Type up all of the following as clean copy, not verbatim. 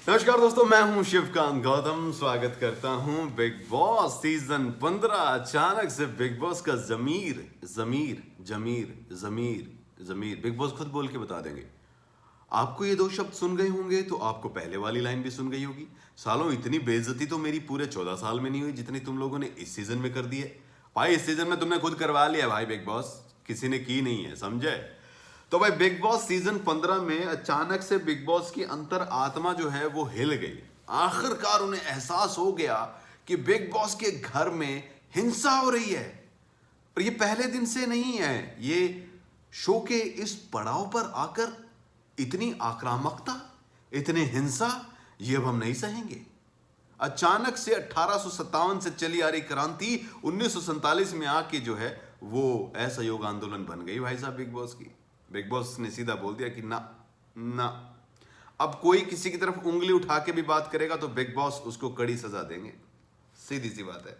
नमस्कार दोस्तों, मैं हूं शिवकांत गौतम। स्वागत करता हूं बिग बॉस सीजन 15। अचानक से बिग बॉस का जमीर जमीर जमीर जमीर जमीर बिग बॉस खुद बोल के बता देंगे। आपको ये दो शब्द सुन गए होंगे तो आपको पहले वाली लाइन भी सुन गई होगी। सालों, इतनी बेइज्जती तो मेरी पूरे 14 साल में नहीं हुई जितनी तुम लोगों ने इस सीजन में कर दी है। भाई, इस सीजन में तुमने खुद करवा लिया भाई, बिग बॉस किसी ने की नहीं है, समझे? तो भाई, बिग बॉस सीजन 15 में अचानक से बिग बॉस की अंतर आत्मा जो है वो हिल गई। आखिरकार उन्हें एहसास हो गया कि बिग बॉस के घर में हिंसा हो रही है। पर ये पहले दिन से नहीं है, ये शो के इस पड़ाव पर आकर इतनी आक्रामकता, इतनी हिंसा, ये अब हम नहीं सहेंगे। अचानक से 1857 से चली आ रही क्रांति 1947 में आके जो है वो असहयोग आंदोलन बन गई भाई साहब बिग बॉस की। बिग बॉस ने सीधा बोल दिया कि ना ना, अब कोई किसी की तरफ उंगली उठा के भी बात करेगा तो बिग बॉस उसको कड़ी सजा देंगे। सीधी सी बात है।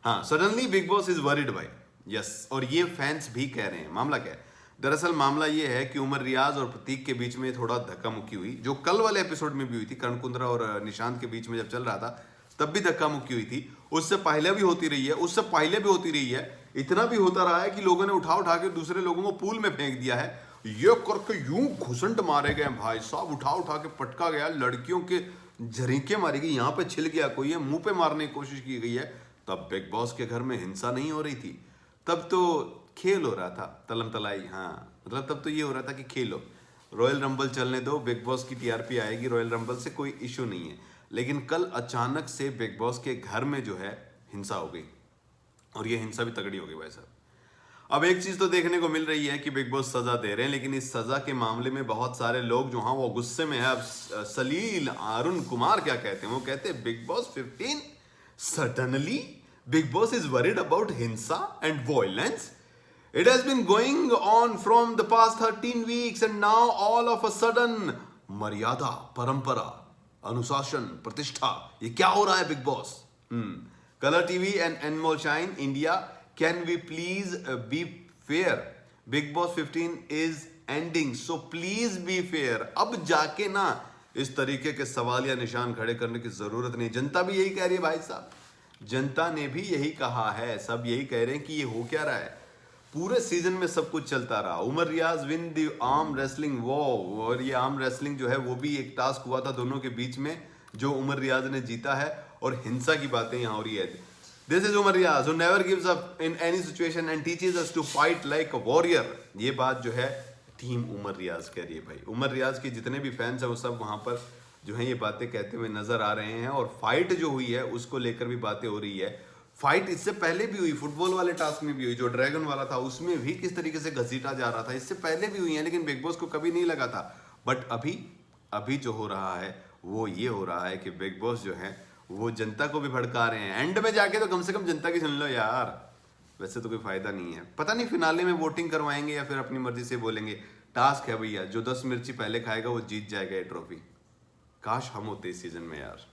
हाँ, suddenly Bigg Boss is worried भाई। यस, और ये फैंस भी कह रहे हैं। मामला क्या है? दरअसल मामला ये है कि उमर रियाज और प्रतीक के बीच में थोड़ा धक्का मुक्की हुई, जो कल वाले एपिसोड में भी हुई थी। करण कुंद्रा और निशांत के बीच में जब चल रहा था तब भी धक्का मुक्की हुई थी। उससे पहले भी होती रही है, उससे पहले भी होती रही है। इतना भी होता रहा है कि लोगों ने उठा उठा के दूसरे लोगों को पूल में फेंक दिया है। ये करके यूं घुसंट मारे गए भाई साहब, उठा उठा के पटका गया, लड़कियों के झरीके मारी गई, यहाँ पे छिल गया कोई है, मुंह पे मारने की कोशिश की गई है। तब बिग बॉस के घर में हिंसा नहीं हो रही थी, तब तो खेल हो रहा था, तलम तलाई। हाँ, मतलब तब तो ये हो रहा था कि खेलो, रॉयल रंबल चलने दो, बिग बॉस की टीआरपी आएगी रॉयल रंबल से, कोई इशू नहीं है। लेकिन कल अचानक से बिग बॉस के घर में जो है हिंसा हो गई, और ये हिंसा भी तगड़ी हो गई भाई साहब। अब एक चीज तो देखने को मिल रही है कि बिग बॉस सजा दे रहे हैं, लेकिन इस सजा के मामले में बहुत सारे लोग जो हैं वो गुस्से में है। अब सलील अरुण कुमार क्या कहते हैं? वो कहते हैं Bigg Boss 15 suddenly Bigg Boss is worried about हिंसा and violence. It has been going on from the past 13 weeks and now all of a sudden मर्यादा, परंपरा, अनुशासन, प्रतिष्ठा, ये क्या हो रहा है Bigg Boss? Colors TV and Endemol Shine India, can we please be fair? Bigg Boss 15 is ending, so please be fair. अब जाके ना इस तरीके के सवाल या निशान खड़े करने की जरूरत नहीं। जनता भी यही कह रही है भाई साहब, जनता ने भी यही कहा है, सब यही कह रहे हैं कि ये हो क्या रहा है। पूरे सीजन में सब कुछ चलता रहा। Umar Riaz win the arm wrestling war, और ये आर्म रेसलिंग जो है वो भी एक टास्क हुआ था दोनों के बीच में, जो उमर रियाज ने जीता है। और हिंसा की बातें यहाँ हो रही है। This is Umar Riyaz who never gives up in any situation and teaches us to fight like a warrior. ये बात जो है टीम उमर रियाज कह रही है भाई। उमर रियाज के जितने भी फैंस हैं वो सब वहां पर जो है ये बातें कहते हुए नजर आ रहे हैं। और फाइट जो हुई है उसको लेकर भी बातें हो रही है। फाइट इससे पहले भी हुई, फुटबॉल वाले टास्क में भी हुई, जो ड्रैगन वाला था उसमें भी किस तरीके से घसीटा जा रहा था, इससे पहले भी हुई है, लेकिन बिग बॉस को कभी नहीं लगा था। बट अभी जो हो रहा है वो ये हो रहा है कि बिग बॉस जो है वो जनता को भी भड़का रहे हैं। एंड में जाके तो कम से कम जनता की सुन लो यार। वैसे तो कोई फायदा नहीं है। पता नहीं फिनाले में वोटिंग करवाएंगे या फिर अपनी मर्जी से बोलेंगे। टास्क है भैया, जो 10 मिर्ची पहले खाएगा वो जीत जाएगा ये ट्रॉफी। काश हम होते इस सीजन में यार।